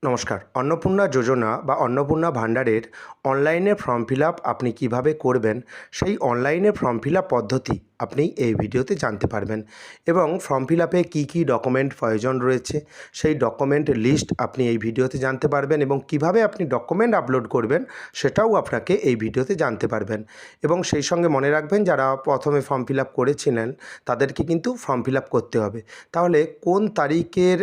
নমস্কার। অন্নপূর্ণা যোজনা বা অন্নপূর্ণা ভাণ্ডারের অনলাইনে ফর্ম ফিল আপ আপনি কীভাবে করবেন, সেই অনলাইনে ফর্ম ফিল আপ পদ্ধতি আপনি এই ভিডিওতে জানতে পারবেন এবং ফর্ম ফিল আপে কী কী ডকুমেন্ট প্রয়োজন রয়েছে সেই ডকুমেন্ট লিস্ট আপনি এই ভিডিওতে জানতে পারবেন এবং কিভাবে আপনি ডকুমেন্ট আপলোড করবেন সেটাও আপনাকে এই ভিডিওতে জানতে পারবেন। এবং সেই সঙ্গে মনে রাখবেন, যারা প্রথমে ফর্ম ফিল আপ করেছিলেন তাদেরকে কিন্তু ফর্ম ফিল আপ করতে হবে। তাহলে কোন তারিখের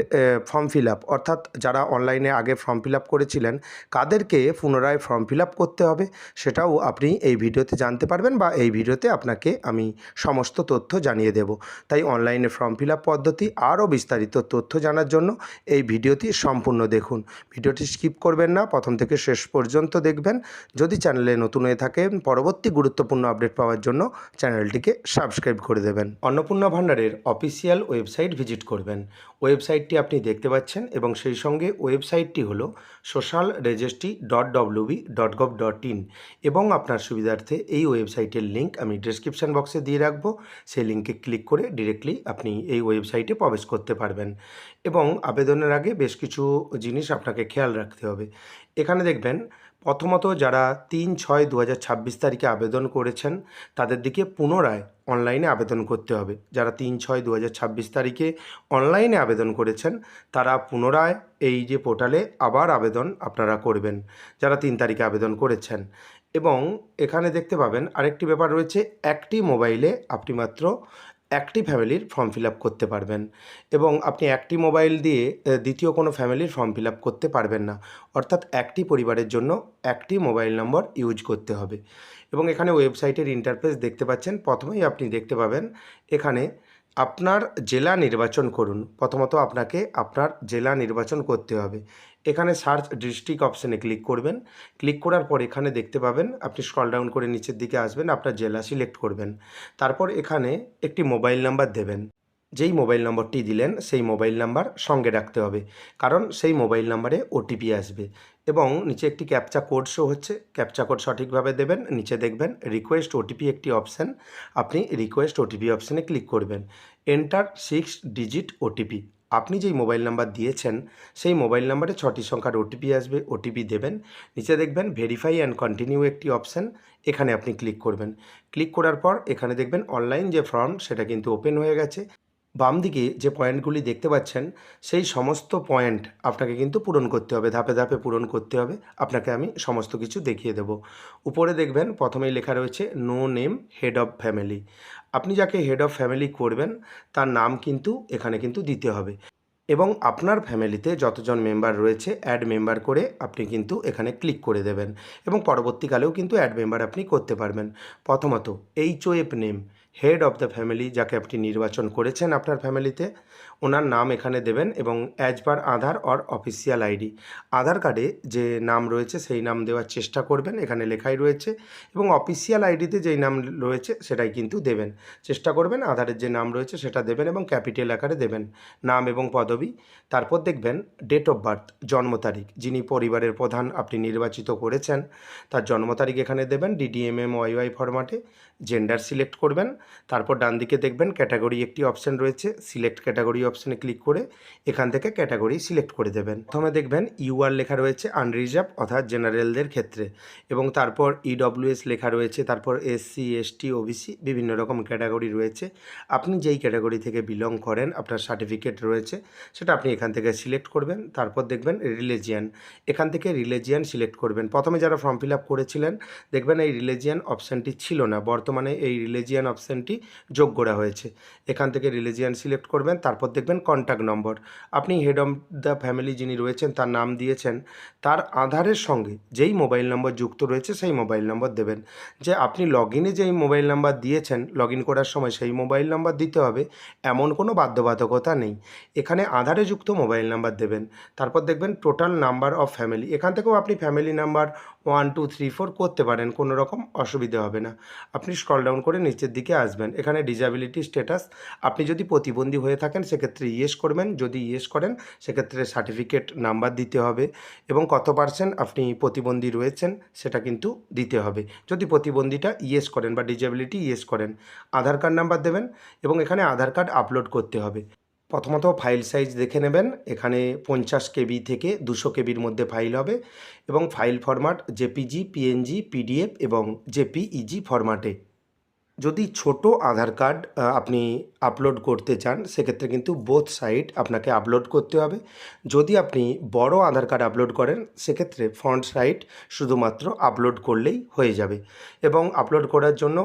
ফর্ম ফিল আপ, অর্থাৎ যারা অনলাইনে আগে ফর্ম ফিল আপ করেছিলেন কাদেরকে পুনরায় ফর্ম ফিল আপ করতে হবে সেটাও আপনি এই ভিডিওতে জানতে পারবেন বা এই ভিডিওতে আপনাকে আমি সমস্ত তথ্য জানিয়ে দেব। তাই অনলাইনে ফর্ম ফিল আপ পদ্ধতি আরও বিস্তারিত তথ্য জানার জন্য এই ভিডিওটি সম্পূর্ণ দেখুন। ভিডিওটি স্কিপ করবেন না, প্রথম থেকে শেষ পর্যন্ত দেখবেন। যদি চ্যানেলে নতুন হয়ে থাকেন, পরবর্তী গুরুত্বপূর্ণ আপডেট পাওয়ার জন্য চ্যানেলটিকে সাবস্ক্রাইব করে দেবেন। অন্নপূর্ণা ভাণ্ডারের অফিসিয়াল ওয়েবসাইট ভিজিট করবেন। ওয়েবসাইটটি আপনি দেখতে পাচ্ছেন এবং সেই সঙ্গে ওয়েবসাইটটি হলো socialregistry.wb.gov.in এবং আপনার সুবিধার্থে এই ওয়েবসাইটের লিঙ্ক আমি ডেসক্রিপশান বক্সে দিয়ে রাখবো। সেই লিঙ্কে ক্লিক করে ডিরেক্টলি আপনি এই ওয়েবসাইটে প্রবেশ করতে পারবেন। এবং আবেদনের আগে বেশ কিছু জিনিস আপনাকে খেয়াল রাখতে হবে। এখানে দেখবেন, প্রথমত যারা 3/6/2026 তারিখে আবেদন করেছেন তাদের দিকে পুনরায় অনলাইনে আবেদন করতে হবে। যারা 3/6/2026 তারিখে অনলাইনে আবেদন করেছেন তারা পুনরায় এই যে পোর্টালে আবার আবেদন আপনারা করবেন, যারা 3 তারিখে আবেদন করেছেন। এবং এখানে দেখতে পাবেন আরেকটি ব্যাপার রয়েছে, একটি মোবাইলে আপনি মাত্র একটি ফ্যামিলির ফর্ম ফিল আপ করতে পারবেন এবং আপনি একটি মোবাইল দিয়ে দ্বিতীয় কোনো ফ্যামিলির ফর্ম ফিল আপ করতে পারবেন না। অর্থাৎ একটি পরিবারের জন্য একটি মোবাইল নম্বর ইউজ করতে হবে। এবং এখানে ওয়েবসাইটের ইন্টারফেস দেখতে পাচ্ছেন। প্রথমেই আপনি দেখতে পাবেন এখানে আপনার জেলা নির্বাচন করুন। প্রথমত আপনাকে আপনার জেলা নির্বাচন করতে হবে। এখানে সার্চ ডিস্ট্রিক্ট অপশানে ক্লিক করবেন। ক্লিক করার পর এখানে দেখতে পাবেন, আপনি স্ক্রল ডাউন করে নিচের দিকে আসবেন, আপনার জেলা সিলেক্ট করবেন। তারপর এখানে একটি মোবাইল নাম্বার দেবেন। যেই মোবাইল নম্বরটি দিলেন সেই মোবাইল নাম্বার সঙ্গে রাখতে হবে, কারণ সেই মোবাইল নাম্বারে ওটিপি আসবে। এবং নিচে একটি ক্যাপচা কোড শো হচ্ছে, ক্যাপচা কোড সঠিকভাবে দেবেন। নিচে দেখবেন রিকোয়েস্ট ওটিপি একটি অপশান, আপনি রিকোয়েস্ট ওটিপি অপশানে ক্লিক করবেন। এন্টার 6 ডিজিট ওটিপি, আপনি যেই মোবাইল নাম্বার দিয়েছেন সেই মোবাইল নাম্বারে 6টি সংখ্যার ওটিপি আসবে, ওটিপি দেবেন। নিচে দেখবেন ভেরিফাই অ্যান্ড কন্টিনিউ একটি অপশান, এখানে আপনি ক্লিক করবেন। ক্লিক করার পর এখানে দেখবেন অনলাইন যে ফর্ম সেটা কিন্তু ওপেন হয়ে গেছে। বাম দিকে যে পয়েন্টগুলি দেখতে পাচ্ছেন সেই সমস্ত পয়েন্ট আপনাকে কিন্তু পূরণ করতে হবে, ধাপে ধাপে পূরণ করতে হবে। আপনাকে আমি সমস্ত কিছু দেখিয়ে দেব। উপরে দেখবেন প্রথমেই লেখা রয়েছে no name head of family. আপনি যাকে হেড অফ ফ্যামিলি করবেন তার নাম কিন্তু এখানে কিন্তু দিতে হবে এবং আপনার ফ্যামিলিতে যতজন মেম্বার রয়েছে অ্যাড মেম্বার করে আপনি কিন্তু এখানে ক্লিক করে দেবেন এবং পরবর্তীকালেও কিন্তু অ্যাড মেম্বার আপনি করতে পারবেন। প্রথমত HOF name, head of the family যাকে আপনি নির্বাচন করেছেন আপনার ফ্যামিলিতে, ওনার নাম এখানে দেবেন এবং as per Aadhaar or official ID, Aadhaar কার্ডে যে নাম রয়েছে সেই নাম দেওয়ার চেষ্টা করবেন, এখানে লেখাই রয়েছে। এবং অফিসিয়াল আইডিতে যেই নাম রয়েছে সেটাই কিন্তু দেবেন, চেষ্টা করবেন আধারের যে নাম রয়েছে সেটা দেবেন এবং ক্যাপিটাল আকারে দেবেন নাম এবং পদবি। তারপর দেখবেন ডেট অফ বার্থ, জন্ম তারিখ, যিনি পরিবারের প্রধান আপনি নির্বাচিত করেছেন তার জন্ম তারিখ এখানে দেবেন DDMMYY ফরম্যাটে। জেন্ডার সিলেক্ট করবেন। তারপর ডান দিকে দেখবেন ক্যাটাগরি একটি অপশান রয়েছে, সিলেক্ট ক্যাটাগরি অপশানে ক্লিক করে এখান থেকে ক্যাটাগরি সিলেক্ট করে দেবেন। প্রথমে দেখবেন UR লেখা রয়েছে আনরিজার্ভ অর্থাৎ জেনারেলদের ক্ষেত্রে, এবং তারপর EWS লেখা রয়েছে, তারপর SC ST OBC বিভিন্ন রকম ক্যাটাগরি রয়েছে। আপনি যেই ক্যাটাগরি থেকে বিলং করেন আপনার সার্টিফিকেট রয়েছে সেটা আপনি এখান থেকে সিলেক্ট করবেন। তারপর দেখবেন রিলিজিয়ান, এখান থেকে রিলিজিয়ান সিলেক্ট করবেন। প্রথমে যারা ফর্ম ফিল আপ করেছিলেন দেখবেন এই রিলিজিয়ান অপশানটি ছিল না, বর্তমানে এই রিলিজিয়ান অপশানটি যোগ করা হয়েছে। এখান থেকে রিলিজিয়ান সিলেক্ট করবেন। তারপর দেখবেন কন্ট্যাক্ট নম্বর, আপনি হেড অফ দ্য ফ্যামিলি যিনি রয়েছেন তার নাম দিয়েছেন, তার আধারের সঙ্গে যেই মোবাইল নম্বর যুক্ত রয়েছে সেই মোবাইল নম্বর দেবেন। যে আপনি লগ ইনে যেই মোবাইল নাম্বার দিয়েছেন লগ ইন করার সময় সেই মোবাইল নাম্বার দিতে হবে এমন কোনো বাধ্যবাধকতা নেই, এখানে আধারে যুক্ত মোবাইল নাম্বার দেবেন। তারপর দেখবেন টোটাল নাম্বার অফ ফ্যামিলি, এখান থেকেও আপনি ফ্যামিলি নাম্বার 1 2 3 4 করতে পারেন, কোনো রকম অসুবিধে হবে না। আপনি স্ক্রল ডাউন করে নিচের দিকে আসবেন, এখানে ডিসএবিলিটি স্ট্যাটাস, আপনি যদি প্রতিবন্ধী হয়ে থাকেন সেক্ষেত্রে ইয়েস করবেন, যদি ইয়েস করেন সেক্ষেত্রে সার্টিফিকেট নাম্বার দিতে হবে এবং কত পার্সেন্ট আপনি প্রতিবন্ধী রয়েছেন সেটা কিন্তু দিতে হবে। যদি প্রতিবন্ধীটা ইয়েস করেন বা ডিসএবিলিটি ইয়েস করেন, আধার কার্ড নাম্বার দেবেন এবং এখানে আধার কার্ড আপলোড করতে হবে। প্রথমত ফাইল সাইজ দেখে নেবেন, এখানে 50 কেবি থেকে 200 কেবির মধ্যে ফাইল হবে এবং file format JPG, PNG, PDF এবং জেপিইজি ফরম্যাটে। যদি ছোট আধার কার্ড আপনি আপলোড করতে চান সেক্ষেত্রে কিন্তু বোথ সাইড আপনাকে আপলোড করতে হবে। যদি আপনি বড় আধার কার্ড আপলোড করেন সেক্ষেত্রে ফ্রন্ট সাইড শুধুমাত্র আপলোড করলেই হয়ে যাবে। এবং আপলোড করার জন্য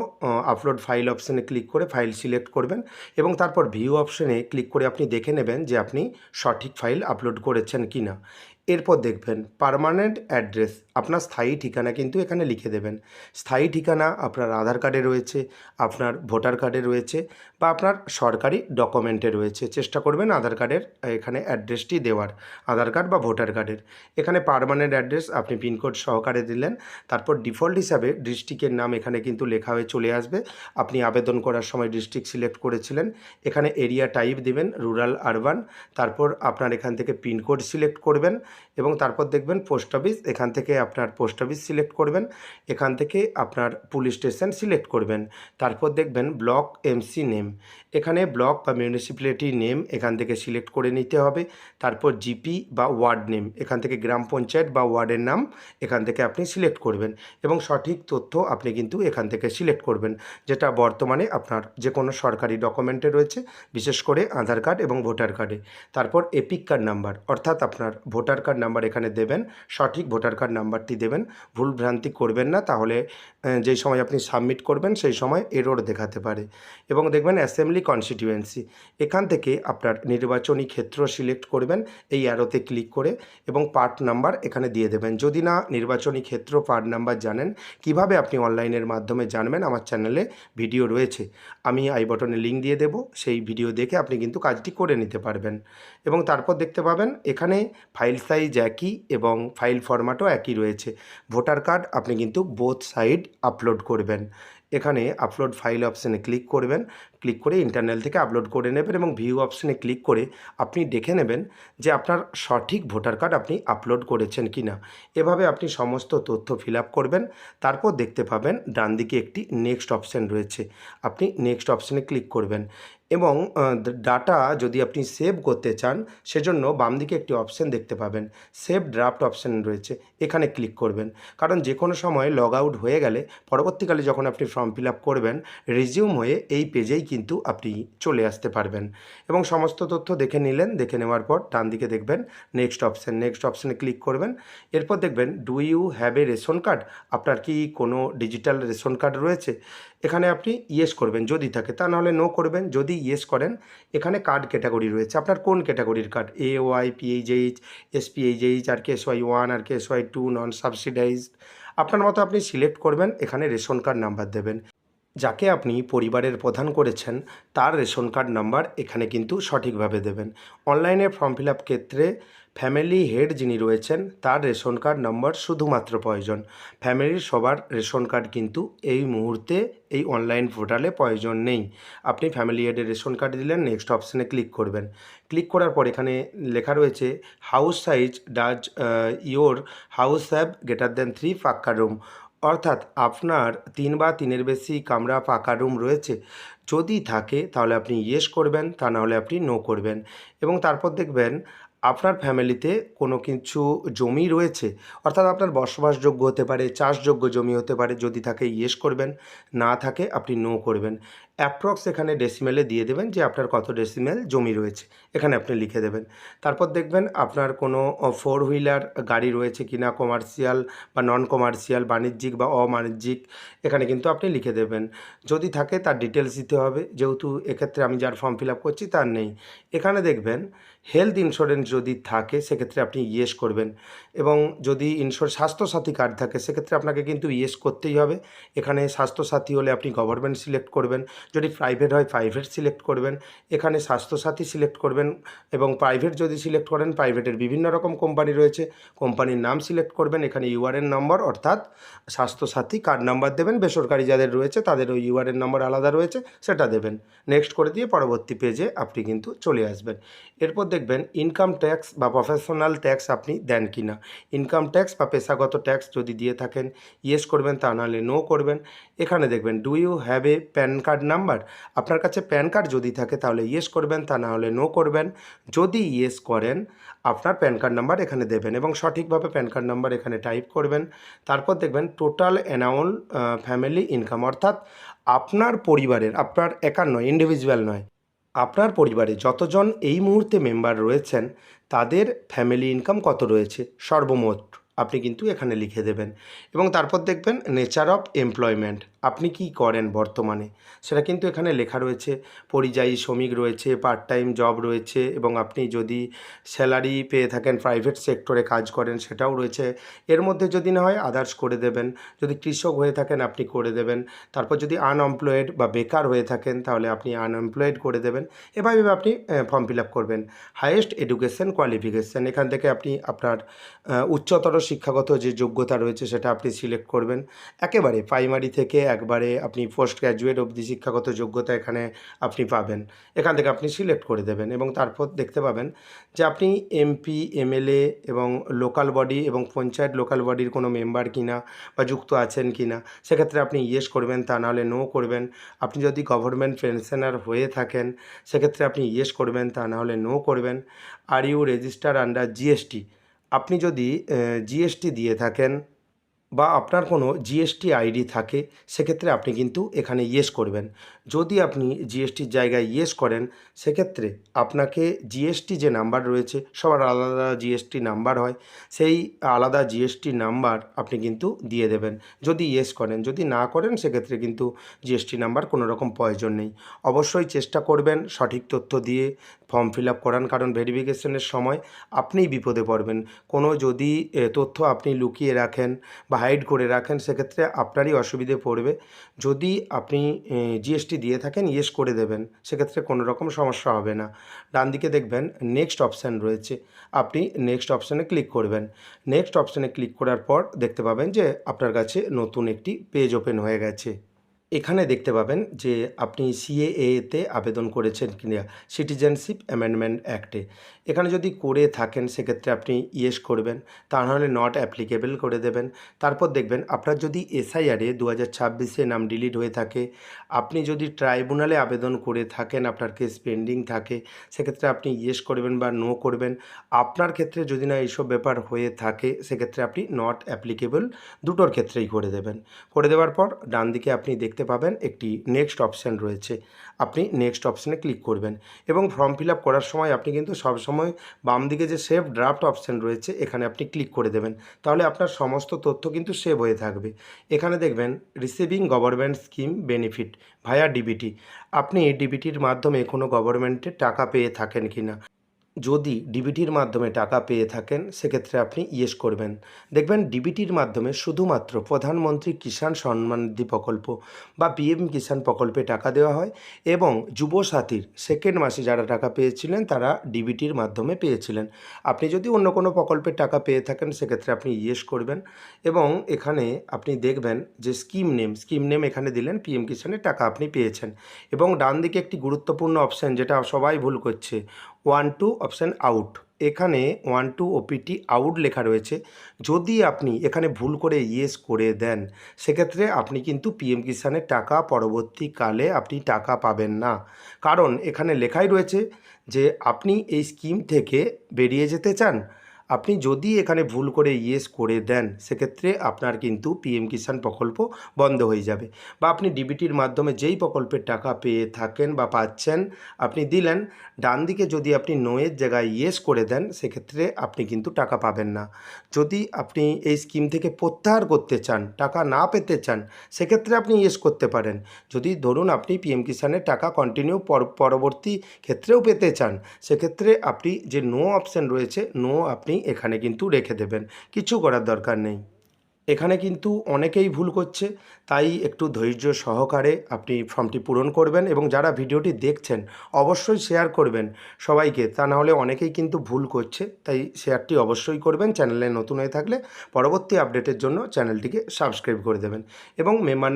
আপলোড ফাইল অপশানে ক্লিক করে ফাইল সিলেক্ট করবেন এবং তারপর ভিউ অপশানে ক্লিক করে আপনি দেখে নেবেন যে আপনি সঠিক ফাইল আপলোড করেছেন কি না। এরপর দেখবেন পার্মানেন্ট অ্যাড্রেস, আপনার স্থায়ী ঠিকানা কিন্তু এখানে লিখে দেবেন। স্থায়ী ঠিকানা আপনার আধার কার্ডে রয়েছে, আপনার ভোটার কার্ডে রয়েছে বা আপনার সরকারি ডকুমেন্টে রয়েছে। চেষ্টা করবেন আধার কার্ডের এখানে অ্যাড্রেসটি দেওয়ার, আধার কার্ড বা ভোটার কার্ডের। এখানে পার্মানেন্ট অ্যাড্রেস আপনি পিনকোড সহকারে দিলেন। তারপর ডিফল্ট হিসাবে ডিস্ট্রিক্টের নাম এখানে কিন্তু লেখা হয়ে চলে আসবে। আপনি আবেদন করার সময় ডিস্ট্রিক্ট সিলেক্ট করেছিলেন। এখানে এরিয়া টাইপ দেবেন রুরাল, আরবান। তারপর আপনার এখান থেকে পিনকোড সিলেক্ট করবেন এবং তারপর দেখবেন পোস্ট অফিস, এখান থেকে আপনার পোস্ট অফিস সিলেক্ট করবেন। এখান থেকে আপনার পুলিশ স্টেশন সিলেক্ট করবেন। তারপর দেখবেন ব্লক এমসি নেম, এখানে ব্লক বা মিউনিসিপ্যালিটি নেম এখান থেকে সিলেক্ট করে নিতে হবে। তারপর জিপি বা ওয়ার্ড নেম, এখান থেকে গ্রাম পঞ্চায়েত বা ওয়ার্ডের নাম এখান থেকে আপনি সিলেক্ট করবেন এবং সঠিক তথ্য আপনি কিন্তু এখান থেকে সিলেক্ট করবেন, যেটা বর্তমানে আপনার যে কোনো সরকারি ডকুমেন্টে রয়েছে, বিশেষ করে আধার কার্ড এবং ভোটার কার্ডে। তারপর এপিক কার্ড নাম্বার, অর্থাৎ আপনার ভোটার কার্ড নাম্বার এখানে দেবেন, সঠিক ভোটার কার্ড নাম্বারটি দেবেন, ভুল ভ্রান্তি করবেন না, তাহলে যেই সময় আপনি সাবমিট করবেন সেই সময় এরর দেখাতে পারে। এবং দেখবেন অ্যাসেম্বলি কনস্টিটিউয়েন্সি, এখান থেকে আপনার নির্বাচনী ক্ষেত্র সিলেক্ট করবেন এই অ্যারোতে ক্লিক করে এবং পার্ট নাম্বার এখানে দিয়ে দেবেন। যদি না নির্বাচনী ক্ষেত্র পার্ট নাম্বার জানেন, কিভাবে আপনি অনলাইনের মাধ্যমে জানবেন, আমার চ্যানেলে ভিডিও রয়েছে, আমি আই বটনে লিঙ্ক দিয়ে দেব, সেই ভিডিও দেখে আপনি কিন্তু কাজটি করে নিতে পারবেন। এবং তারপর দেখতে পাবেন এখানে ফাইল সাইজ একই এবং ফাইল ফরম্যাটও একই রয়েছে। ভোটার কার্ড আপনি কিন্তু বোথ সাইড আপলোড করবেন। এখানে আপলোড ফাইল অপশানে ক্লিক করবেন, ক্লিক করে ইন্টারনাল থেকে আপলোড করে নেবেন এবং ভিউ অপশানে ক্লিক করে আপনি দেখে নেবেন যে আপনার সঠিক ভোটার কার্ড আপনি আপলোড করেছেন কি না। এভাবে আপনি সমস্ত তথ্য ফিল আপ করবেন। তারপর দেখতে পাবেন ডান দিকে একটি নেক্সট অপশান রয়েছে, আপনি নেক্সট অপশানে ক্লিক করবেন এবং ডাটা যদি আপনি সেভ করতে চান সেজন্য বাম দিকে একটি অপশান দেখতে পাবেন, সেভ ড্রাফট অপশান রয়েছে, এখানে ক্লিক করবেন। কারণ যে কোনো সময় লগ আউট হয়ে গেলে পরবর্তীকালে যখন আপনি ফর্ম ফিল আপ করবেন রিজিউম হয়ে এই পেজেই কিন্তু আপনি চলে আসতে পারবেন। এবং সমস্ত তথ্য দেখে নিলেন, দেখে নেওয়ার পর ডান দিকে দেখবেন নেক্সট অপশান, নেক্সট অপশানে ক্লিক করবেন। এরপর দেখবেন do you have a ration card, আপনার কি কোনো ডিজিটাল রেশন কার্ড রয়েছে, এখানে আপনি ইয়েস করবেন যদি থাকে, তা নাহলে নো করবেন। যদি ইয়েস করেন এখানে কার্ড ক্যাটাগরি রয়েছে, আপনার কোন ক্যাটাগরির card, A Y, PHH, SPHH, R KSY 1 R KSY 2, non subsidised, আপনার মতো আপনি সিলেক্ট করবেন। এখানে রেশন কার্ড নাম্বার দেবেন, যাকে আপনি পরিবারের প্রধান করেছেন তার রেশন কার্ড নাম্বার এখানে কিন্তু সঠিকভাবে দেবেন। অনলাইনে ফর্ম ফিল আপ ক্ষেত্রে ফ্যামিলি হেড যিনি রয়েছেন তার রেশন কার্ড নাম্বার শুধুমাত্র প্রয়োজন। ফ্যামিলির সবার রেশন কার্ড কিন্তু এই মুহূর্তে এই অনলাইন পোর্টালে প্রয়োজন নেই। আপনি ফ্যামিলি হেডের রেশন কার্ড দিলেন, নেক্সট অপশানে ক্লিক করবেন। ক্লিক করার পর এখানে লেখা রয়েছে house size, does your house have greater than 3 পাক্কা রুম, অর্থাৎ আপনার 3 বা 3-এর বেশি কামরা পাকা রুম রয়েছে, যদি থাকে তাহলে আপনি ইয়েস করবেন, তা নাহলে আপনি নো করবেন। এবং তারপর দেখবেন আপনার ফ্যামিলিতে কোনো কিছু জমি রয়েছে, অর্থাৎ আপনার বসবাসযোগ্য হতে পারে, চাষযোগ্য জমি হতে পারে, যদি থাকে ইয়েস করবেন, না থাকে আপনি নো করবেন। অ্যাপ্রক্স এখানে ডেসিমেলে দিয়ে দেবেন যে আপনার কত ডেসিমেল জমি রয়েছে, এখানে আপনি লিখে দেবেন। তারপর দেখবেন আপনার কোনো 4 হুইলার গাড়ি রয়েছে কিনা, কমার্শিয়াল বা নন কমার্শিয়াল, বাণিজ্যিক বা অবাণিজ্যিক, এখানে কিন্তু আপনি লিখে দেবেন। যদি থাকে তার ডিটেলস দিতে হবে, যেহেতু এক্ষেত্রে আমি যার ফর্ম ফিল আপ করছি তার নেই। এখানে দেখবেন হেলথ ইন্স্যুরেন্স যদি থাকে সেক্ষেত্রে আপনি ইয়েস করবেন এবং যদি স্বাস্থ্যসাথী কার্ড থাকে সেক্ষেত্রে আপনাকে কিন্তু ইয়েস করতেই হবে। এখানে স্বাস্থ্যসাথী হলে আপনি গভর্নমেন্ট সিলেক্ট করবেন, যদি প্রাইভেট হয় প্রাইভেট সিলেক্ট করবেন। এখানে স্বাস্থ্যসাথী সিলেক্ট করবেন এবং প্রাইভেট যদি সিলেক্ট করেন প্রাইভেটের বিভিন্ন রকম কোম্পানি রয়েছে, কোম্পানির নাম সিলেক্ট করবেন। এখানে ইউআরএন নম্বর অর্থাৎ স্বাস্থ্যসাথী কার্ড নাম্বার দেবেন, বেসরকারি যাদের রয়েছে তাদের ওই ইউআরএন নম্বর আলাদা রয়েছে সেটা দেবেন। নেক্সট করে দিয়ে পরবর্তী পেজে আপনি কিন্তু চলে আসবেন। এরপর দেখবেন ইনকাম ট্যাক্স বা প্রফেশনাল ট্যাক্স আপনি দেন কি না। ইনকাম ট্যাক্স বা পেশাগত ট্যাক্স যদি দিয়ে থাকেন ইয়েস করবেন, তা নাহলে নো করবেন। এখানে দেখবেন do you have a PAN card now, number. আপনার কাছে প্যান কার্ড যদি থাকে তাহলে ইয়েস করবেন, তা না হলে নো করবেন। যদি ইয়েস করেন আপনার প্যান কার্ড নাম্বার এখানে দেবেন এবং সঠিকভাবে প্যান কার্ড নাম্বার এখানে টাইপ করবেন। তারপর দেখবেন টোটাল অ্যানাউল ফ্যামিলি ইনকাম, অর্থাৎ আপনার পরিবারের, আপনার একার নয়, ইন্ডিভিজুয়াল নয়, আপনার পরিবারে যতজন এই মুহূর্তে মেম্বার রয়েছেন তাদের ফ্যামিলি ইনকাম কত রয়েছে সর্বমোট আপনি কিন্তু এখানে লিখে দেবেন। এবং তারপর দেখবেন নেচার অফ এমপ্লয়মেন্ট, আপনি কি করেন বর্তমানে সেটা কিন্তু এখানে লেখা রয়েছে। পরিযায়ী শ্রমিক রয়েছে, পার্ট টাইম জব রয়েছে, এবং আপনি যদি স্যালারি পেয়ে থাকেন, প্রাইভেট সেক্টরে কাজ করেন সেটাও রয়েছে। এর মধ্যে যদি না হয় আদার্স করে দেবেন। যদি কৃষক হয়ে থাকেন আপনি করে দেবেন। তারপর যদি আনএমপ্লয়েড বা বেকার হয়ে থাকেন তাহলে আপনি আনএমপ্লয়েড করে দেবেন। এভাবে আপনি ফর্ম ফিল আপ করবেন। হাইয়েস্ট এডুকেশন কোয়ালিফিকেশান, এখান থেকে আপনি আপনার উচ্চতর শিক্ষাগত যে যোগ্যতা রয়েছে সেটা আপনি সিলেক্ট করবেন। একেবারে প্রাইমারি থেকে একবারে আপনি পোস্ট গ্র্যাজুয়েট অবধি শিক্ষাগত যোগ্যতা এখানে আপনি পাবেন। এখান থেকে আপনি সিলেক্ট করে দেবেন এবং তারপর দেখতে পাবেন যে আপনি এমপি, এমএলএ এবং লোকাল বডি এবং পঞ্চায়েত লোকাল বডির কোনো মেম্বার কিনা বা যুক্ত আছেন কিনা, সেক্ষেত্রে আপনি ইয়েস করবেন, তা নাহলে নো করবেন। আপনি যদি গভর্নমেন্ট পেনশনার হয়ে থাকেন সেক্ষেত্রে আপনি ইয়েস করবেন, তা নাহলে নো করবেন। Are you register under GST, আপনি যদি জিএসটি দিয়ে থাকেন বা আপনার কোনো জিএসটি আইডি থাকে সেক্ষেত্রে আপনি কিন্তু এখানে ইয়েস করবেন। যদি আপনি জিএসটির জায়গায় ইয়েস করেন সেক্ষেত্রে আপনাকে জিএসটি যে নাম্বার রয়েছে, সবার আলাদা জিএসটি নাম্বার হয়, সেই আলাদা জিএসটি নাম্বার আপনি কিন্তু দিয়ে দেবেন যদি ইয়েস করেন। যদি না করেন সেক্ষেত্রে কিন্তু জিএসটি নাম্বার কোনো রকম প্রয়োজন নেই। অবশ্যই চেষ্টা করবেন সঠিক তথ্য দিয়ে ফর্ম ফিল আপ করান, কারণ ভেরিফিকেশনের সময় আপনিই বিপদে পড়বেন। কোনো যদি তথ্য আপনি লুকিয়ে রাখেন বা হাইড করে রাখেন সেক্ষেত্রে আপনারই অসুবিধে পড়বে। যদি আপনি জিএসটি দিয়ে থাকেন ইয়েস করে দেবেন, সেক্ষেত্রে কোনো রকম সমস্যা হবে না। ডান দিকে দেখবেন নেক্সট অপশান রয়েছে, আপনি নেক্সট অপশানে ক্লিক করবেন। নেক্সট অপশানে ক্লিক করার পর দেখতে পাবেন যে আপনার কাছে নতুন একটি পেজ ওপেন হয়ে গেছে। এখানে দেখতে পাবেন যে আপনি সিএএতে আবেদন করেছেন কিনা, সিটিজেনশিপ অ্যামেন্ডমেন্ট অ্যাক্টে। এখানে যদি করে থাকেন সেক্ষেত্রে আপনি ইয়েস করবেন, তা নাহলে নট অ্যাপ্লিকেবল করে দেবেন। তারপর দেখবেন আপনার যদি এসআইআরে 2026-এ নাম ডিলিট হয়ে থাকে, আপনি যদি ট্রাইব্যুনালে আবেদন করে থাকেন, আপনার কেস পেন্ডিং থাকে, সেক্ষেত্রে আপনি ইয়েস করবেন বা নো করবেন। আপনার ক্ষেত্রে যদি না এইসব ব্যাপার হয়ে থাকে সেক্ষেত্রে আপনি নট অ্যাপ্লিকেবল দুটোর ক্ষেত্রেই করে দেবেন। করে দেওয়ার পর ডান দিকে আপনি দেখতে পাবেন একটি নেক্সট অপশান রয়েছে, আপনি নেক্সট অপশানে ক্লিক করবেন এবং ফর্ম ফিল আপ করার সময় আপনি কিন্তু সবসময় বাম দিকে যে সেভ ড্রাফট অপশান রয়েছে এখানে আপনি ক্লিক করে দেবেন, তাহলে আপনার সমস্ত তথ্য কিন্তু সেভ হয়ে থাকবে। এখানে দেখবেন রিসিভিং গভর্নমেন্ট স্কিম বেনিফিট ভায়া ডিবিটি, আপনি ডিবিটির মাধ্যমে কোনো গভর্নমেন্টের টাকা পেয়ে থাকেন কিনা। যদি ডিবিটির মাধ্যমে টাকা পেয়ে থাকেন সেক্ষেত্রে আপনি ইয়েস করবেন। দেখবেন ডিবিটির মাধ্যমে শুধুমাত্র প্রধানমন্ত্রী কিষাণ সম্মান নিধি প্রকল্প বা পিএম কিষাণ প্রকল্পে টাকা দেওয়া হয় এবং যুবসাথীর সেকেন্ড মাসে যারা টাকা পেয়েছিলেন তারা ডিবিটির মাধ্যমে পেয়েছিলেন। আপনি যদি অন্য কোনো প্রকল্পের টাকা পেয়ে থাকেন সেক্ষেত্রে আপনি ইয়েস করবেন এবং এখানে আপনি দেখবেন যে স্কিম নেম এখানে দিলেন, পিএম কিষাণের টাকা আপনি পেয়েছেন। এবং ডান দিকে একটি গুরুত্বপূর্ণ অপশান যেটা সবাই ভুল করছে, 1-2 অপশান আউট, এখানে 1-2 ওপিটি আউট লেখা রয়েছে। যদি আপনি এখানে ভুল করে ইয়েস করে দেন সেক্ষেত্রে আপনি কিন্তু পিএম কিষাণের টাকা পরবর্তীকালে আপনি টাকা পাবেন না, কারণ এখানে লেখাই রয়েছে যে আপনি এই স্কিম থেকে বেরিয়ে যেতে চান। আপনি যদি এখানে ভুল করে ইয়েস করে দেন সেক্ষেত্রে আপনার কিন্তু পিএম কিষাণ প্রকল্প বন্ধ হয়ে যাবে, বা আপনি ডিবিটির মাধ্যমে যেই প্রকল্পের টাকা পেয়ে থাকেন বা পাচ্ছেন আপনি দিলেন, ডান দিকে যদি আপনি নোয়ের জায়গায় ইয়েস করে দেন সেক্ষেত্রে আপনি কিন্তু টাকা পাবেন না। যদি আপনি এই স্কিম থেকে প্রত্যাহার করতে চান, টাকা না পেতে চান, সেক্ষেত্রে আপনি ইয়েস করতে পারেন। যদি ধরুন আপনি পিএম কিষাণের টাকা কন্টিনিউ পরবর্তী ক্ষেত্রেও পেতে চান সেক্ষেত্রে আপনি যে নো অপশান রয়েছে, নো আপনি এখানে কিন্তু রেখে দেবেন, কিছু করার দরকার নেই। এখানে কিন্তু অনেকেই ভুল করছে, তাই একটু ধৈর্য সহকারে আপনি ফর্মটি পূরণ করবেন এবং যারা ভিডিওটি দেখছেন অবশ্যই শেয়ার করবেন সবাইকে, তা নাহলে অনেকেই কিন্তু ভুল করছে, তাই শেয়ারটি অবশ্যই করবেন। চ্যানেলে নতুন হয়ে থাকলে পরবর্তী আপডেটের জন্য চ্যানেলটিকে সাবস্ক্রাইব করে দেবেন। এবং মেম্বার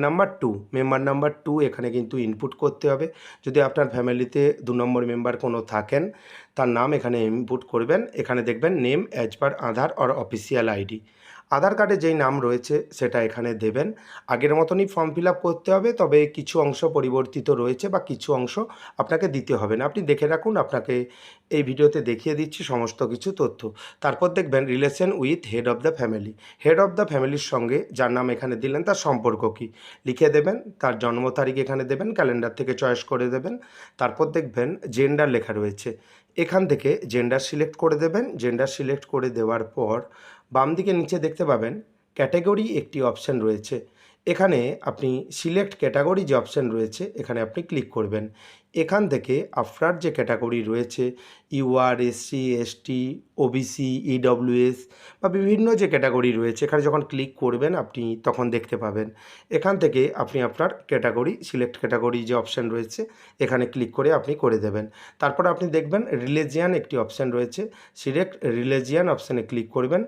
নাম্বার 2 এখানে কিন্তু ইনপুট করতে হবে। যদি আপনার ফ্যামিলিতে 2 নম্বর মেম্বার কোনো থাকেন তার নাম এখানে ইনপুট করবেন। এখানে দেখবেন name as per Aadhaar or official ID. Aadhaar কার্ডে যেই নাম রয়েছে সেটা এখানে দেবেন। আগের মতনই ফর্ম ফিল আপ করতে হবে, তবে কিছু অংশ পরিবর্তিত রয়েছে বা কিছু অংশ আপনাকে দিতে হবে না। আপনি দেখে রাখুন, আপনাকে এই ভিডিওতে দেখিয়ে দিচ্ছি সমস্ত কিছু তথ্য। তারপর দেখবেন relation with head of the family. Head of the ফ্যামিলির সঙ্গে যার নাম এখানে দিলেন তার সম্পর্ক কী লিখে দেবেন। তার জন্ম তারিখ এখানে দেবেন, ক্যালেন্ডার থেকে চয়েস করে দেবেন। তারপর দেখবেন জেন্ডার লেখা রয়েছে, এখান থেকে জেন্ডার সিলেক্ট করে দেবেন। জেন্ডার সিলেক্ট করে দেওয়ার পর বাম দিকে নিচে দেখতে পাবেন ক্যাটাগরি একটি অপশান রয়েছে। এখানে আপনি সিলেক্ট ক্যাটাগরি যে অপশান রয়েছে এখানে আপনি ক্লিক করবেন। এখান থেকে আপনার যে ক্যাটাগরি রয়েছে UR, SC, ST, OBC, EWS বা বিভিন্ন যে ক্যাটাগরি রয়েছে এখানে যখন ক্লিক করবেন আপনি তখন দেখতে পাবেন। এখান থেকে আপনি আপনার ক্যাটাগরি সিলেক্ট ক্যাটাগরি যে অপশান রয়েছে এখানে ক্লিক করে আপনি করে দেবেন। তারপর আপনি দেখবেন রিলিজিয়ান একটি অপশান রয়েছে, সিলেক্ট রিলিজিয়ান অপশানে ক্লিক করবেন।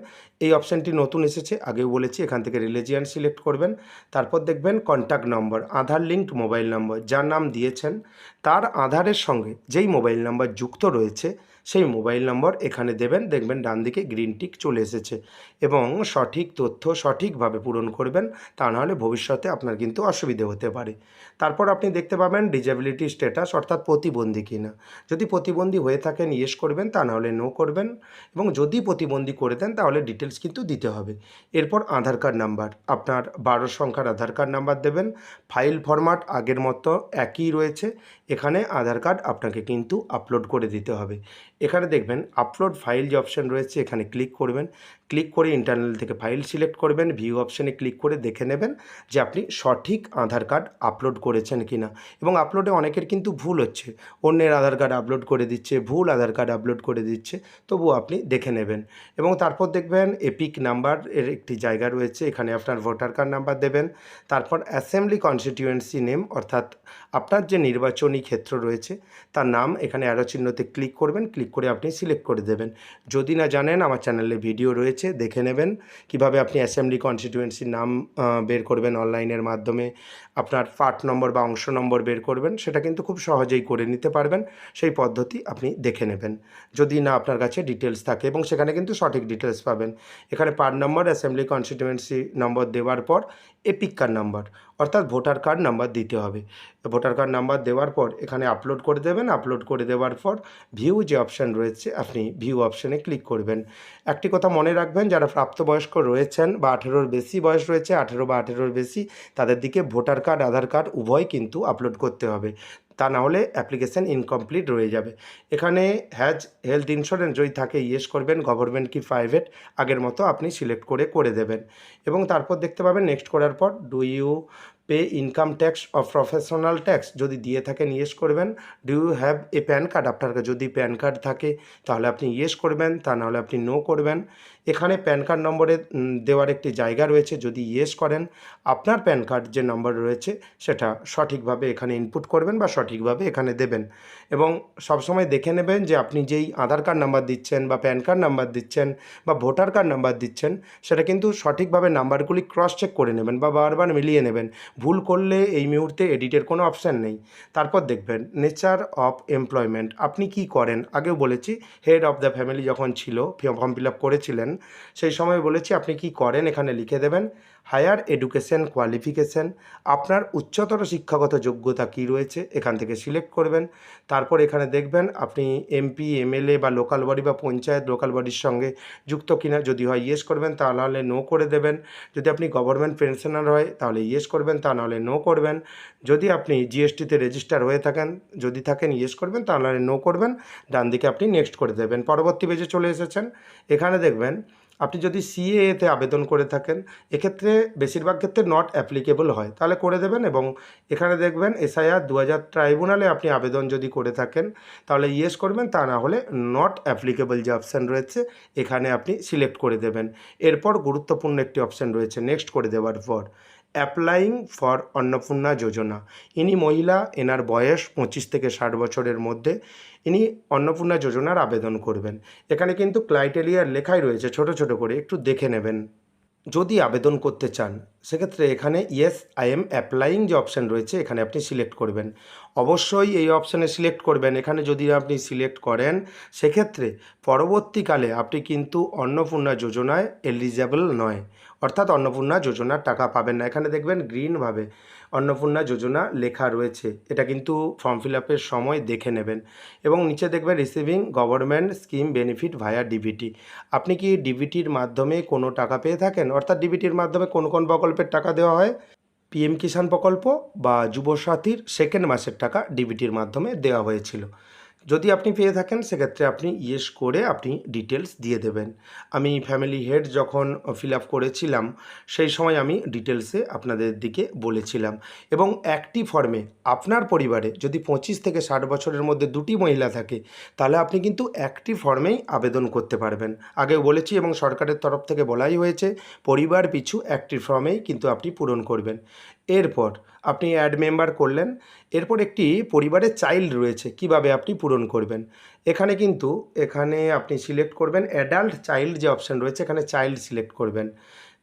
এই অপশানটি নতুন এসেছে, আগেও বলেছি, এখান থেকে রিলিজিয়ান সিলেক্ট করবেন। তারপর দেখবেন কন্ট্যাক্ট নম্বর, আধার লিঙ্কড মোবাইল নম্বর, যার নাম দিয়েছেন তার আধারের সঙ্গে যেই মোবাইল নাম্বার যুক্ত রয়েছে সেই মোবাইল নম্বর এখানে দেবেন। দেখবেন ডান দিকে গ্রিন টিক চলে এসেছে এবং সঠিক তথ্য সঠিকভাবে পূরণ করবেন, তা নাহলে ভবিষ্যতে আপনার কিন্তু অসুবিধে হতে পারে। তারপর আপনি দেখতে পাবেন ডিজেবিলিটি স্ট্যাটাস, অর্থাৎ প্রতিবন্ধী কিনা। যদি প্রতিবন্ধী হয়ে থাকেন ইয়েস করবেন, তা নাহলে নো করবেন, এবং যদি প্রতিবন্ধী করে দেন তাহলে ডিটেলস কিন্তু দিতে হবে। এরপর আধার কার্ড নাম্বার, আপনার 12 সংখ্যার আধার কার্ড নাম্বার দেবেন। ফাইল ফরম্যাট আগের মতো একই রয়েছে, এখানে আধার কার্ড আপনাকে কিন্তু আপলোড করে দিতে হবে। এখানে দেখবেন আপলোড ফাইল যে অপশান রয়েছে এখানে ক্লিক করবেন। ক্লিক করে ইন্টারনাল থেকে ফাইল সিলেক্ট করবেন, ভিউ অপশানে ক্লিক করে দেখে নেবেন যে আপনি সঠিক আধার কার্ড আপলোড করেছেন কিনা। এবং আপলোডে অনেকের কিন্তু ভুল হচ্ছে, অন্যের আধার কার্ড আপলোড করে দিচ্ছে, ভুল আধার কার্ড আপলোড করে দিচ্ছে, তবুও আপনি দেখে নেবেন। এবং তারপর দেখবেন এপিক নাম্বার এর একটি জায়গা রয়েছে, এখানে আপনার ভোটার কার্ড নাম্বার দেবেন। তারপর অ্যাসেম্বলি কনস্টিটিউয়েন্সি নেম, অর্থাৎ আপনার যে নির্বাচনী ক্ষেত্র রয়েছে তার নাম এখানে অ্যারো চিহ্নতে ক্লিক করবেন। ক্লিক করে আপনি সিলেক্ট করে দেবেন। যদি না জানেন আমার চ্যানেলে ভিডিও রয়েছে, দেখে নেবেন কিভাবে আপনি অ্যাসেম্বলি কনস্টিটিউয়েন্সির নাম বের করবেন অনলাইনের মাধ্যমে। আপনার পার্ট নম্বর বা অংশ নম্বর বের করবেন, সেটা কিন্তু খুব সহজেই করে নিতে পারবেন। সেই পদ্ধতি আপনি দেখে নেবেন যদি না আপনার কাছে ডিটেলস থাকে, এবং সেখানে কিন্তু সঠিক ডিটেলস পাবেন। এখানে পার্ট নম্বর, অ্যাসেম্বলি কনস্টিটিউয়েন্সি নম্বর দেওয়ার পর এপিক কার্ড নাম্বার, অর্থাৎ ভোটার কার্ড নাম্বার দিতে হবে। ভোটার কার্ড নাম্বার দেওয়ার পর এখানে আপলোড করে দেবেন। আপলোড করে দেওয়ার পর ভিউ যে অপশান রয়েছে আপনি ভিউ অপশানে ক্লিক করবেন। একটি কথা মনে রাখবেন, যারা প্রাপ্তবয়স্ক রয়েছেন বা 18-র বেশি বয়স রয়েছে, 18 বা 18-র বেশি, তাদের দিকে ভোটার কার্ড আধার কার্ড উভয় কিন্তু আপলোড করতে হবে, তা না হলে অ্যাপ্লিকেশান ইনকমপ্লিট রয়ে যাবে। এখানে হ্যাজ হেলথ ইন্স্যুরেন্স যদি থাকে ইয়েস করবেন, গভর্নমেন্ট কি প্রাইভেট আগের মতো আপনি সিলেক্ট করে দেবেন। এবং তারপর দেখতে পাবেন নেক্সট করার পর do you pay income tax of professional tax, যদি দিয়ে থাকেন ইয়েস করবেন। Do you have a PAN card, আপনার কাছে যদি প্যান কার্ড থাকে তাহলে আপনি ইয়েস করবেন, তা নাহলে আপনি নো করবেন। এখানে প্যান কার্ড নম্বরে দেওয়ার একটি জায়গা রয়েছে, যদি ইয়েস করেন আপনার প্যান কার্ড যে নম্বর রয়েছে সেটা সঠিকভাবে এখানে ইনপুট করবেন বা সঠিকভাবে এখানে দেবেন। এবং সবসময় দেখে নেবেন যে আপনি যেই আধার কার্ড নাম্বার দিচ্ছেন বা প্যান কার্ড নাম্বার দিচ্ছেন বা ভোটার কার্ড নাম্বার দিচ্ছেন সেটা কিন্তু সঠিকভাবে নাম্বারগুলি ক্রস চেক করে নেবেন বা বারবার মিলিয়ে নেবেন। ভুল করলে এই মুহূর্তে এডিটের কোনো অপশান নেই। তারপর দেখবেন নেচার অফ এমপ্লয়মেন্ট, আপনি কি করেন। আগেও বলেছি হেড অফ দ্য ফ্যামিলি যখন ছিল, ফর্ম ফিল আপ করেছিলেন সেই সময় বলেছি আপনি কি করেন এখানে লিখে দেবেন। হায়ার এডুকেশন কোয়ালিফিকেশান, আপনার উচ্চতর শিক্ষাগত যোগ্যতা কী রয়েছে এখান থেকে সিলেক্ট করবেন। তারপর এখানে দেখবেন আপনি এমপি, এমএলএ বা লোকাল বডি বা পঞ্চায়েত লোকাল বডির সঙ্গে যুক্ত কিনা, যদি হয় ইয়েস করবেন, তা নাহলে নো করে দেবেন। যদি আপনি গভর্নমেন্ট পেনশনার হয় তাহলে ইয়েস করবেন, তা নাহলে নো করবেন। যদি আপনি জিএসটিতে রেজিস্টার হয়ে থাকেন, যদি থাকেন ইয়েস করবেন, তা নাহলে নো করবেন। ডান দিকে আপনি নেক্সট করে দেবেন। পরবর্তী পেজে চলে এসেছেন, এখানে দেখবেন আপনি যদি সিএএতে আবেদন করে থাকেন এক্ষেত্রে বেশিরভাগ ক্ষেত্রে নট অ্যাপ্লিকেবল হয়, তাহলে করে দেবেন। এবং এখানে দেখবেন এসআইআর 2000 ট্রাইব্যুনালে আপনি আবেদন যদি করে থাকেন তাহলে ইয়েস করবেন, তা না হলে নট অ্যাপ্লিকেবল যে অপশান রয়েছে এখানে আপনি সিলেক্ট করে দেবেন। এরপর গুরুত্বপূর্ণ একটি অপশান রয়েছে নেক্সট করে দেওয়ার পর অ্যাপ্লাইং ফর অন্নপূর্ণা যোজনা। ইনি মহিলা, এনার বয়স 25 থেকে 60 বছরের মধ্যে, ইনি অন্নপূর্ণা যোজনার আবেদন করবেন। এখানে কিন্তু ক্রাইটেরিয়া লেখাই রয়েছে ছোট ছোট করে, একটু দেখে নেবেন। যদি আবেদন করতে চান সেক্ষেত্রে এখানে ইয়েস আই এম অ্যাপ্লাইং যে অপশান রয়েছে এখানে আপনি সিলেক্ট করবেন। অবশ্যই এই অপশানে সিলেক্ট করবেন। এখানে যদি আপনি সিলেক্ট করেন সেক্ষেত্রে পরবর্তীকালে আপনি কিন্তু অন্নপূর্ণা যোজনায় এলিজেবল নয়, অর্থাৎ অন্নপূর্ণা যোজনার টাকা পাবেন না। এখানে দেখবেন গ্রিনভাবে অন্নপূর্ণা যোজনা লেখা রয়েছে, এটা কিন্তু ফর্ম ফিল আপের সময় দেখে নেবেন। এবং নিচে দেখবেন রিসিভিং গভর্নমেন্ট স্কিম বেনিফিট ভায়া ডিবিটি। আপনি কি ডিবিটির মাধ্যমে কোনো টাকা পেয়ে থাকেন? অর্থাৎ ডিবিটির মাধ্যমে কোন কোন প্রকল্পের টাকা দেওয়া হয়? পিএম কিষাণ প্রকল্প বা যুবসাথীর সেকেন্ড মাসের টাকা ডিবিটির মাধ্যমে দেওয়া হয়েছিল। যদি আপনি পেয়ে থাকেন সেক্ষেত্রে আপনি ইয়েস করে আপনি ডিটেলস দিয়ে দেবেন। আমি ফ্যামিলি হেড যখন ফিল আপ করেছিলাম সেই সময় আমি ডিটেলসে আপনাদের দিকে বলেছিলাম। এবং একটি ফর্মে আপনার পরিবারে যদি 25 থেকে 60 বছরের মধ্যে দুটি মহিলা থাকে তাহলে আপনি কিন্তু একটি ফর্মেই আবেদন করতে পারবেন। আগেও বলেছি এবং সরকারের তরফ থেকে বলাই হয়েছে পরিবার পিছু একটি ফর্মেই কিন্তু আপনি পূরণ করবেন। এরপর আপনি অ্যাড মেম্বার করলেন। এরপর একটি পরিবারের চাইল্ড রয়েছে, কিভাবে আপনি পূরণ করবেন। এখানে আপনি সিলেক্ট করবেন অ্যাডাল্ট চাইল্ড যে অপশান রয়েছে এখানে চাইল্ড সিলেক্ট করবেন।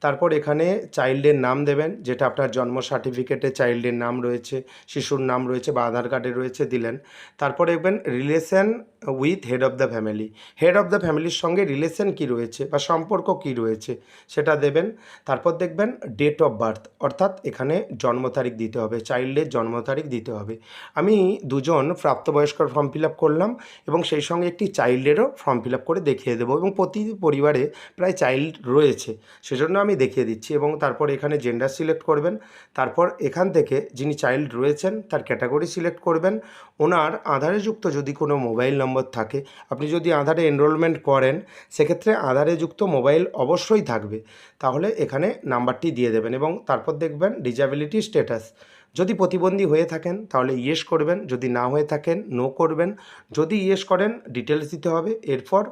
তারপর এখানে চাইল্ডের নাম দেবেন, যেটা আপনার জন্ম সার্টিফিকেটে চাইল্ডের নাম রয়েছে, শিশুর নাম রয়েছে বা আধার কার্ডে রয়েছে দিলেন। তারপর দেখবেন relation with head of the family, head of the ফ্যামিলির সঙ্গে রিলেশন কী রয়েছে বা সম্পর্ক কী রয়েছে সেটা দেবেন। তারপর দেখবেন ডেট অফ বার্থ, অর্থাৎ এখানে জন্ম তারিখ দিতে হবে, চাইল্ডের জন্ম তারিখ দিতে হবে। আমি দুজন প্রাপ্তবয়স্কর ফর্ম ফিল আপ করলাম এবং সেই সঙ্গে একটি চাইল্ডেরও ফর্ম ফিল আপ করে দেখিয়ে দেবো, এবং প্রতি পরিবারে প্রায় চাইল্ড রয়েছে সেজন্য আমি দেখিয়ে দিচ্ছি। এবং তারপর এখানে জেন্ডার সিলেক্ট করবেন। তারপর এখান থেকে যিনি চাইল্ড রয়েছেন তার ক্যাটাগরি সিলেক্ট করবেন। ওনার আধারে যুক্ত যদি কোনো মোবাইল নম্বর থাকে, আপনি যদি আধারে এনরোলমেন্ট করেন সেক্ষেত্রে আধারে যুক্ত মোবাইল অবশ্যই থাকবে, তাহলে এখানে নাম্বারটি দিয়ে দেবেন। এবং তারপর দেখবেন ডিসএবিলিটি স্ট্যাটাস, যদি প্রতিবন্ধী হয়ে থাকেন তাহলে ইয়েস করবেন, যদি না হয়ে থাকেন নো করবেন। যদি ইয়েস করেন ডিটেলস দিতে হবে। এরপর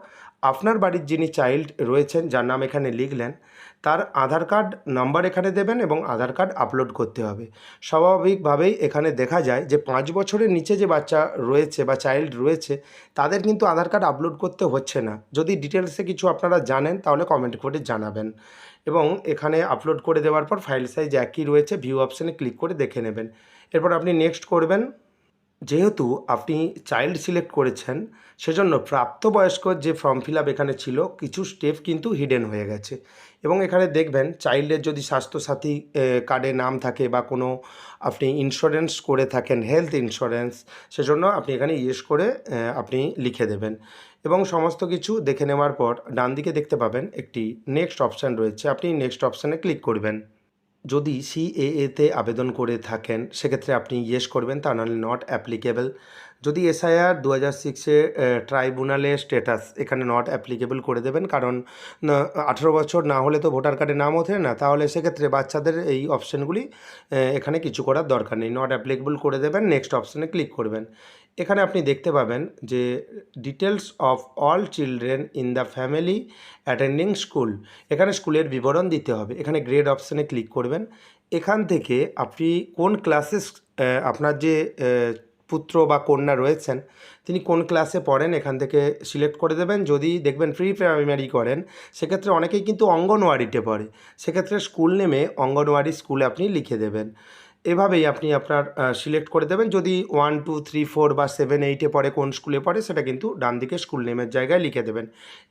আপনার বাড়ির যিনি চাইল্ড রয়েছেন যার নাম এখানে লিখলেন তার আধার কার্ড নাম্বার এখানে দেবেন এবং আধার কার্ড আপলোড করতে হবে। স্বাভাবিকভাবেই এখানে দেখা যায় যে 5 বছরের নিচে যে বাচ্চা রয়েছে বা চাইল্ড রয়েছে তাদের কিন্তু আধার কার্ড আপলোড করতে হচ্ছে না। যদি ডিটেলসে কিছু আপনারা জানেন তাহলে কমেন্ট করে জানাবেন। এবং এখানে আপলোড করে দেওয়ার পর ফাইল সাইজ একই রয়েছে, ভিউ অপশানে ক্লিক করে দেখে নেবেন। এরপর আপনি নেক্সট করবেন। যেহেতু আপনি চাইল্ড সিলেক্ট করেছেন সেজন্য প্রাপ্তবয়স্কর যে ফর্ম ফিল আপ এখানে ছিল কিছু স্টেপ কিন্তু হিডেন হয়ে গেছে। এবং এখানে দেখবেন চাইল্ডের যদি স্বাস্থ্যসাথী কার্ডে নাম থাকে বা কোনো আপনি ইন্স্যুরেন্স করে থাকেন, হেলথ ইন্স্যুরেন্স, সেজন্য আপনি এখানে ইয়েস করে আপনি লিখে দেবেন। এবং সমস্ত কিছু দেখে নেওয়ার পর ডান দিকে দেখতে পাবেন একটি নেক্সট অপশান রয়েছে, আপনি নেক্সট অপশানে ক্লিক করবেন। যদি সিএএতে আবেদন করে থাকেন সেক্ষেত্রে আপনি ইয়েস করবেন, তা নাহলে নট অ্যাপ্লিকেবল। যদি এসআইআর 2006 ট্রাইব্যুনালের স্ট্যাটাস এখানে নট অ্যাপ্লিকেবল করে দেবেন, কারণ 18 বছর না হলে তো ভোটার কার্ডে নাম ওঠে না, তাহলে সেক্ষেত্রে বাচ্চাদের এই অপশানগুলি এখানে কিছু করার দরকার নেই, নট অ্যাপ্লিকেবল করে দেবেন। নেক্সট অপশানে ক্লিক করবেন। এখানে আপনি দেখতে পাবেন যে details of all children in the family attending school, এখানে স্কুলের বিবরণ দিতে হবে। এখানে গ্রেড অপশানে ক্লিক করবেন। এখান থেকে আপনি কোন ক্লাসে আপনার যে পুত্র বা কন্যা রয়েছেন তিনি কোন ক্লাসে পড়েন এখান থেকে সিলেক্ট করে দেবেন। যদি দেখবেন প্রি প্রাইমারি করেন সেক্ষেত্রে অনেকেই কিন্তু অঙ্গনওয়াড়িতে পড়ে, সেক্ষেত্রে স্কুল নেমে অঙ্গনওয়াড়ি স্কুলে আপনি লিখে দেবেন। এভাবেই আপনি আপনার সিলেক্ট করে দেবেন। যদি 1, 2, 3, 4 বা 7, 8 পড়ে কোন স্কুলে পড়ে সেটা কিন্তু ডান দিকে স্কুল নেমের জায়গায় লিখে দেবেন।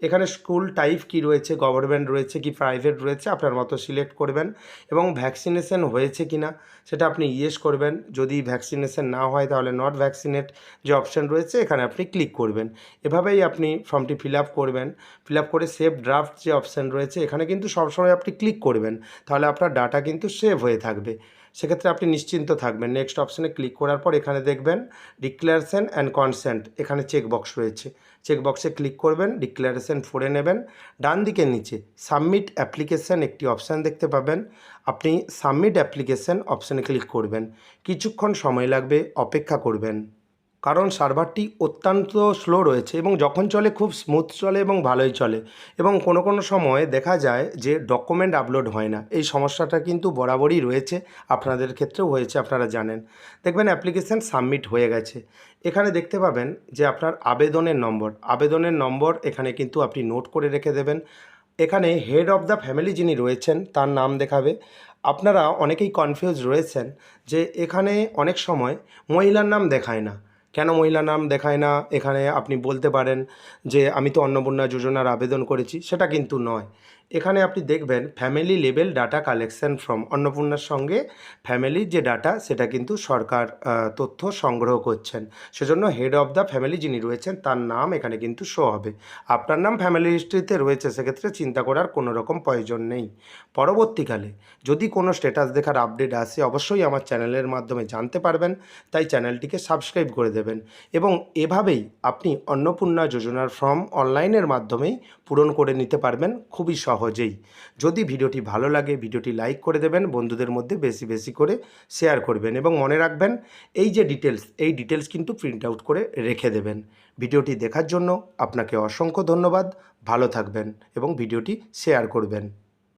এখানে স্কুল টাইপ কী রয়েছে, গভর্নমেন্ট রয়েছে কি প্রাইভেট রয়েছে আপনার মতো সিলেক্ট করবেন। এবং ভ্যাকসিনেশন হয়েছে কি না সেটা আপনি ইয়েস করবেন। যদি ভ্যাকসিনেশন না হয় তাহলে নট ভ্যাকসিনেট যে অপশান রয়েছে এখানে আপনি ক্লিক করবেন। এভাবেই আপনি ফর্মটি ফিল আপ করবেন। ফিল আপ করে সেভ ড্রাফট যে অপশান রয়েছে এখানে কিন্তু সবসময় আপনি ক্লিক করবেন, তাহলে আপনার ডাটা কিন্তু সেভ হয়ে থাকবে, সেক্ষেত্রে আপনি নিশ্চিন্ত থাকবেন। নেক্সট অপশানে ক্লিক করার পর এখানে দেখবেন ডিক্লারেশন অ্যান্ড কনসেন্ট, এখানে চেকবক্স রয়েছে, চেকবক্সে ক্লিক করবেন, ডিক্লারেশন পড়ে নেবেন। ডান দিকে নিচে সাবমিট অ্যাপ্লিকেশান একটি অপশান দেখতে পাবেন, আপনি সাবমিট অ্যাপ্লিকেশান অপশানে ক্লিক করবেন। কিছুক্ষণ সময় লাগবে, অপেক্ষা করবেন, কারণ সার্ভারটি অত্যন্ত স্লো রয়েছে এবং যখন চলে খুব স্মুথ চলে এবং ভালোই চলে। এবং কোনো কোনো সময় দেখা যায় যে ডকুমেন্ট আপলোড হয় না, এই সমস্যাটা কিন্তু বরাবরই রয়েছে, আপনাদের ক্ষেত্রেও হয়েছে আপনারা জানেন। দেখবেন অ্যাপ্লিকেশান সাবমিট হয়ে গেছে। এখানে দেখতে পাবেন যে আপনার আবেদনের নম্বর এখানে কিন্তু আপনি নোট করে রেখে দেবেন। এখানে হেড অফ দ্য ফ্যামিলি যিনি রয়েছেন তার নাম দেখাবে। আপনারা অনেকেই কনফিউজ রয়েছেন যে এখানে অনেক সময় মহিলার নাম দেখায় না। কেন মহিলার নাম দেখায় না? এখানে আপনি বলতে পারেন যে আমি তো অন্নপূর্ণা যোজনার আবেদন করেছি, সেটা কিন্তু নয়। এখানে আপনি দেখবেন family level data collection from অন্নপূর্ণার সঙ্গে ফ্যামিলির যে ডাটা সেটা কিন্তু সরকার তথ্য সংগ্রহ করছেন। সেজন্য হেড অফ দ্য ফ্যামিলি যিনি রয়েছেন তার নাম এখানে কিন্তু শো হবে। আপনার নাম ফ্যামিলি হিস্ট্রিতে রয়েছে, সেক্ষেত্রে চিন্তা করার কোনো রকম প্রয়োজন নেই। পরবর্তীকালে যদি কোনো স্ট্যাটাস দেখার আপডেট আসে অবশ্যই আমার চ্যানেলের মাধ্যমে জানতে পারবেন, তাই চ্যানেলটিকে সাবস্ক্রাইব করে দেবেন। এবং এভাবেই আপনি অন্নপূর্ণা যোজনার ফর্ম অনলাইনের মাধ্যমেই পূরণ করে নিতে পারবেন খুবই সহজেই। যদি ভিডিওটি ভালো লাগে ভিডিওটি লাইক করে দেবেন, বন্ধুদের মধ্যে বেশি বেশি করে শেয়ার করবেন এবং মনে রাখবেন এই যে ডিটেলস, এই ডিটেলস কিন্তু প্রিন্ট আউট করে রেখে দেবেন। ভিডিওটি দেখার জন্য আপনাকে অসংখ্য ধন্যবাদ। ভালো থাকবেন এবং ভিডিওটি শেয়ার করবেন।